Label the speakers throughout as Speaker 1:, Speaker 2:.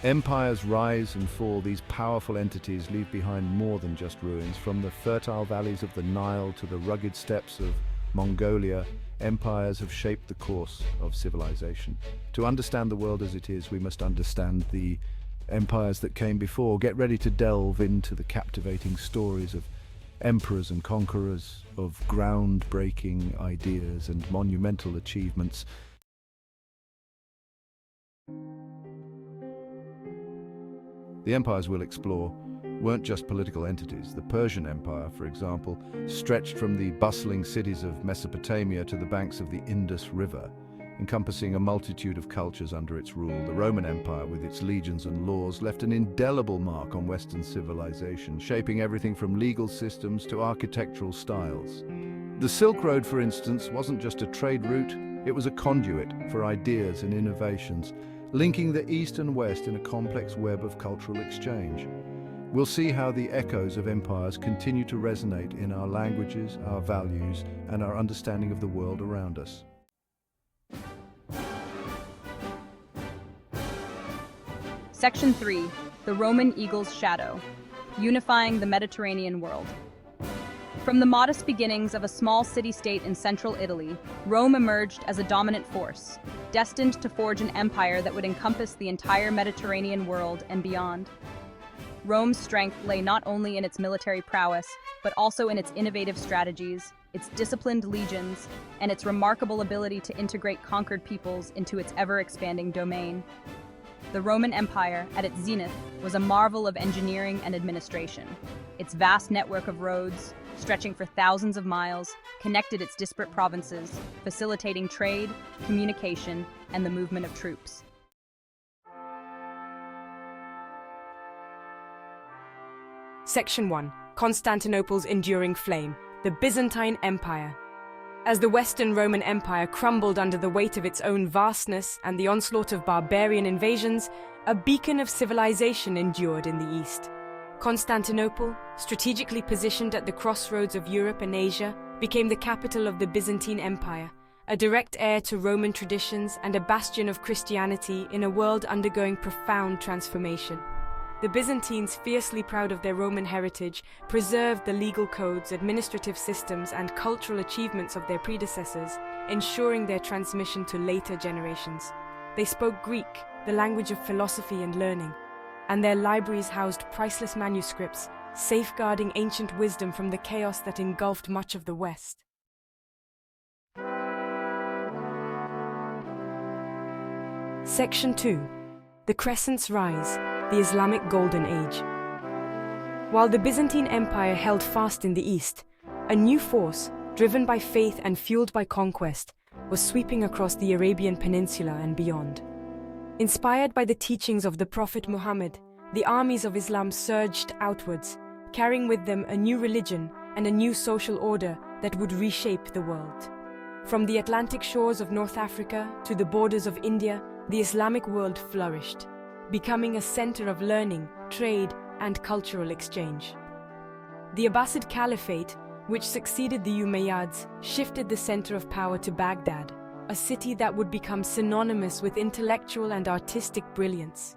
Speaker 1: Empires rise and fall. These powerful entities leave behind more than just ruins. From the fertile valleys of the Nile to the rugged steppes of Mongolia, empires have shaped the course of civilization. To understand the world as it is, we must understand the empires that came before. Get ready to delve into the captivating stories of emperors and conquerors, of groundbreaking ideas and monumental achievements. The empires we'll explore weren't just political entities. The Persian Empire, for example, stretched from the bustling cities of Mesopotamia to the banks of the Indus River, encompassing a multitude of cultures under its rule. The Roman Empire, with its legions and laws, left an indelible mark on Western civilization, shaping everything from legal systems to architectural styles. The Silk Road, for instance, wasn't just a trade route, it was a conduit for ideas and innovations, linking the East and West in a complex web of cultural exchange. We'll see how the echoes of empires continue to resonate in our languages, our values, and our understanding of the world around us.
Speaker 2: Section 3. The Roman Eagle's Shadow. Unifying the Mediterranean World. From the modest beginnings of a small city-state in central Italy, Rome emerged as a dominant force, destined to forge an empire that would encompass the entire Mediterranean world and beyond. Rome's strength lay not only in its military prowess, but also in its innovative strategies, its disciplined legions, and its remarkable ability to integrate conquered peoples into its ever-expanding domain. The Roman Empire, at its zenith, was a marvel of engineering and administration. Its vast network of roads, stretching for thousands of miles, connected its disparate provinces, facilitating trade, communication, and the movement of troops.
Speaker 3: Section 1. Constantinople's enduring flame, the Byzantine Empire. As the Western Roman Empire crumbled under the weight of its own vastness and the onslaught of barbarian invasions, a beacon of civilization endured in the East. Constantinople, strategically positioned at the crossroads of Europe and Asia, became the capital of the Byzantine Empire, a direct heir to Roman traditions and a bastion of Christianity in a world undergoing profound transformation. The Byzantines, fiercely proud of their Roman heritage, preserved the legal codes, administrative systems, and cultural achievements of their predecessors, ensuring their transmission to later generations. They spoke Greek, the language of philosophy and learning, and their libraries housed priceless manuscripts, safeguarding ancient wisdom from the chaos that engulfed much of the West. Section 2. The Crescent's Rise, the Islamic Golden Age. While the Byzantine Empire held fast in the East, a new force, driven by faith and fueled by conquest, was sweeping across the Arabian Peninsula and beyond. Inspired by the teachings of the Prophet Muhammad, the armies of Islam surged outwards, carrying with them a new religion and a new social order that would reshape the world. From the Atlantic shores of North Africa to the borders of India, the Islamic world flourished, becoming a center of learning, trade, and cultural exchange. The Abbasid Caliphate, which succeeded the Umayyads, shifted the center of power to Baghdad, a city that would become synonymous with intellectual and artistic brilliance.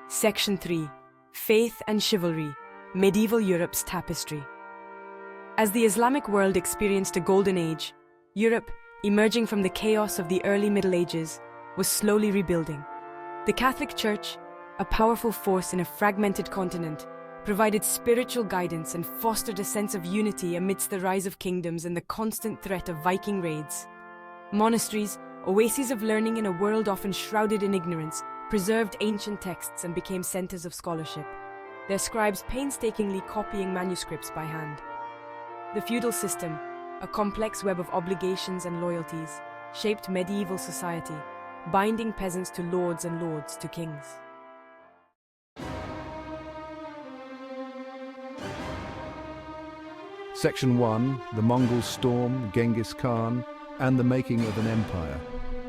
Speaker 3: Section 3. Faith and Chivalry, Medieval Europe's Tapestry. As the Islamic world experienced a golden age, Europe, emerging from the chaos of the early Middle Ages, was slowly rebuilding. The Catholic Church, a powerful force in a fragmented continent, provided spiritual guidance and fostered a sense of unity amidst the rise of kingdoms and the constant threat of Viking raids. Monasteries, oases of learning in a world often shrouded in ignorance, preserved ancient texts and became centers of scholarship, their scribes painstakingly copying manuscripts by hand. The feudal system, a complex web of obligations and loyalties, shaped medieval society, binding peasants to lords and lords to kings.
Speaker 1: Section 1. The Mongol Storm, Genghis Khan, and the Making of an Empire.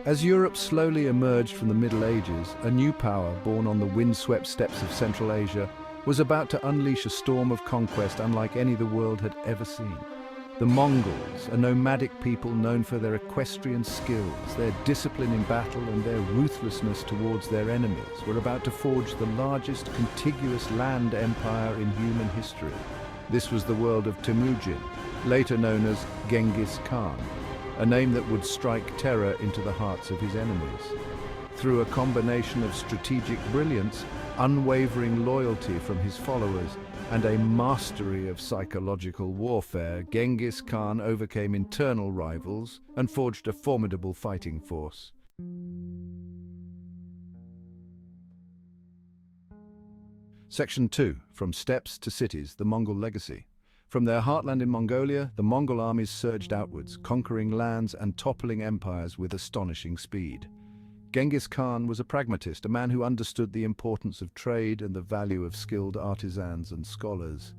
Speaker 1: As Europe slowly emerged from the Middle Ages, a new power, born on the windswept steppes of Central Asia, was about to unleash a storm of conquest unlike any the world had ever seen. The Mongols, a nomadic people known for their equestrian skills, their discipline in battle and their ruthlessness towards their enemies, were about to forge the largest contiguous land empire in human history. This was the world of Temujin, later known as Genghis Khan, a name that would strike terror into the hearts of his enemies. Through a combination of strategic brilliance, unwavering loyalty from his followers, and a mastery of psychological warfare, Genghis Khan overcame internal rivals and forged a formidable fighting force. Section 2. From Steppes to Cities, the Mongol Legacy. From their heartland in Mongolia, the Mongol armies surged outwards, conquering lands and toppling empires with astonishing speed. Genghis Khan was a pragmatist, a man who understood the importance of trade and the value of skilled artisans and scholars.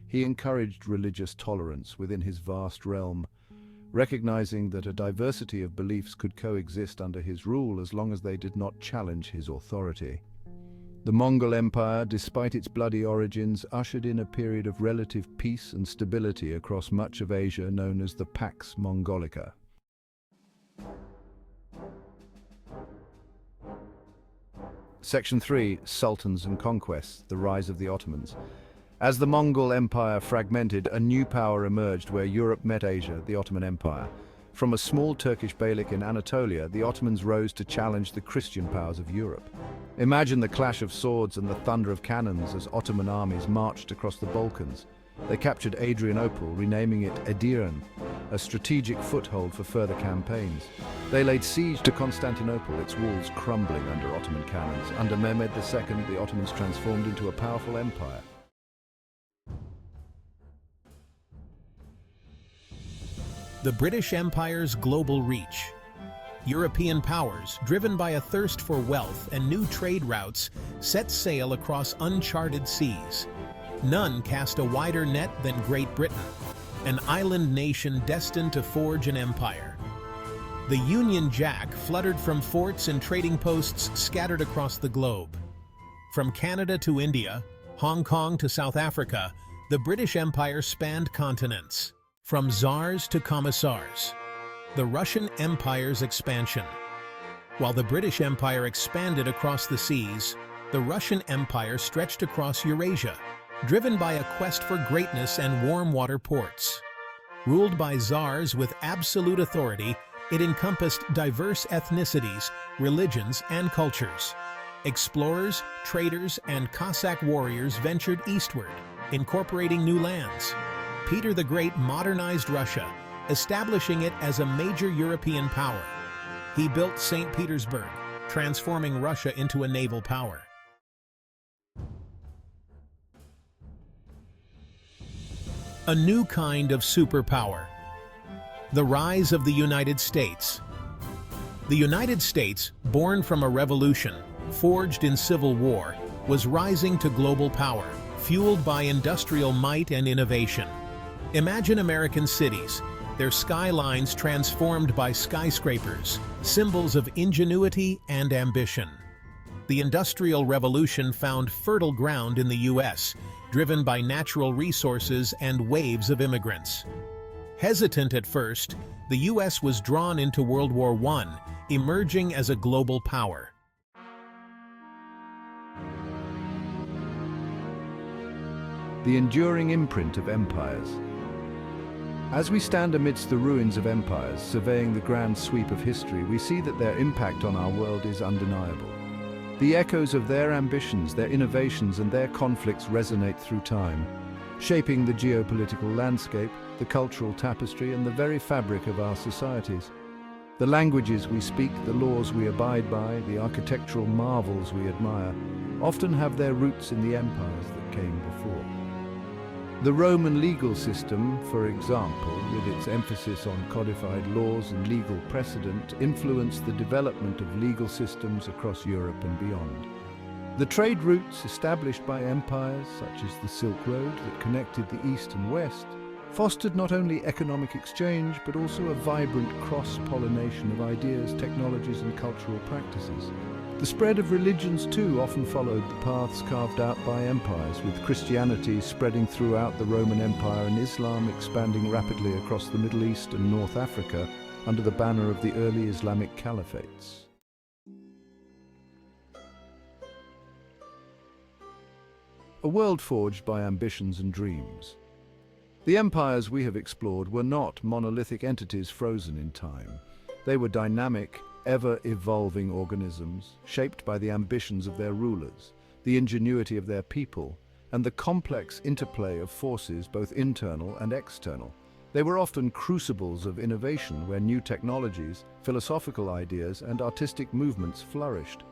Speaker 1: He encouraged religious tolerance within his vast realm, recognizing that a diversity of beliefs could coexist under his rule as long as they did not challenge his authority. The Mongol Empire, despite its bloody origins, ushered in a period of relative peace and stability across much of Asia known as the Pax Mongolica. Section 3. Sultans and Conquests, the Rise of the Ottomans. As the Mongol Empire fragmented, a new power emerged where Europe met Asia, the Ottoman Empire. From a small Turkish beylik in Anatolia, the Ottomans rose to challenge the Christian powers of Europe. Imagine the clash of swords and the thunder of cannons as Ottoman armies marched across the Balkans. They captured Adrianople, renaming it Edirne, a strategic foothold for further campaigns. They laid siege to Constantinople, its walls crumbling under Ottoman cannons. Under Mehmed II, the Ottomans transformed into a powerful empire.
Speaker 4: The British Empire's global reach. European powers, driven by a thirst for wealth and new trade routes, set sail across uncharted seas. None cast a wider net than Great Britain, an island nation destined to forge an empire. The Union Jack fluttered from forts and trading posts scattered across the globe. From Canada to India, Hong Kong to South Africa, the British Empire spanned continents. From czars to commissars. The Russian Empire's expansion. While the British Empire expanded across the seas, the Russian Empire stretched across Eurasia, driven by a quest for greatness and warm water ports. Ruled by czars with absolute authority, it encompassed diverse ethnicities, religions, and cultures. Explorers, traders, and Cossack warriors ventured eastward, incorporating new lands. Peter the Great modernized Russia, establishing it as a major European power. He built St. Petersburg, transforming Russia into a naval power. A new kind of superpower. The rise of the United States. The United States, born from a revolution, forged in civil war, was rising to global power, fueled by industrial might and innovation. Imagine American cities, their skylines transformed by skyscrapers, symbols of ingenuity and ambition. The Industrial Revolution found fertile ground in the U.S., driven by natural resources and waves of immigrants. Hesitant at first, the U.S. was drawn into World War I, emerging as a global power.
Speaker 1: The enduring imprint of empires. As we stand amidst the ruins of empires, surveying the grand sweep of history, we see that their impact on our world is undeniable. The echoes of their ambitions, their innovations, and their conflicts resonate through time, shaping the geopolitical landscape, the cultural tapestry, and the very fabric of our societies. The languages we speak, the laws we abide by, the architectural marvels we admire, often have their roots in the empires that came before. The Roman legal system, for example, with its emphasis on codified laws and legal precedent, influenced the development of legal systems across Europe and beyond. The trade routes established by empires, such as the Silk Road that connected the East and West, fostered not only economic exchange, but also a vibrant cross-pollination of ideas, technologies, and cultural practices. The spread of religions too often followed the paths carved out by empires, with Christianity spreading throughout the Roman Empire and Islam expanding rapidly across the Middle East and North Africa under the banner of the early Islamic caliphates. A world forged by ambitions and dreams. The empires we have explored were not monolithic entities frozen in time. They were dynamic, ever-evolving organisms, shaped by the ambitions of their rulers, the ingenuity of their people, and the complex interplay of forces both internal and external. They were often crucibles of innovation where new technologies, philosophical ideas, and artistic movements flourished.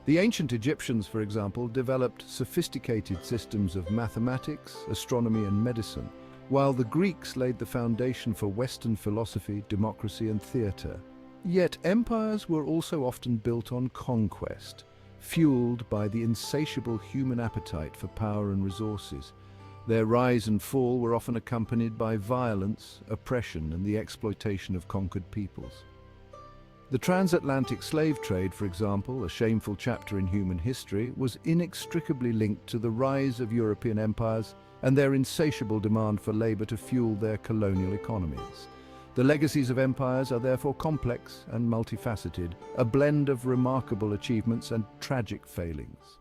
Speaker 1: The ancient Egyptians, for example, developed sophisticated systems of mathematics, astronomy, and medicine, while the Greeks laid the foundation for Western philosophy, democracy, and theatre. Yet empires were also often built on conquest, fueled by the insatiable human appetite for power and resources. Their rise and fall were often accompanied by violence, oppression, and the exploitation of conquered peoples. The transatlantic slave trade, for example, a shameful chapter in human history, was inextricably linked to the rise of European empires and their insatiable demand for labor to fuel their colonial economies. The legacies of empires are therefore complex and multifaceted, a blend of remarkable achievements and tragic failings.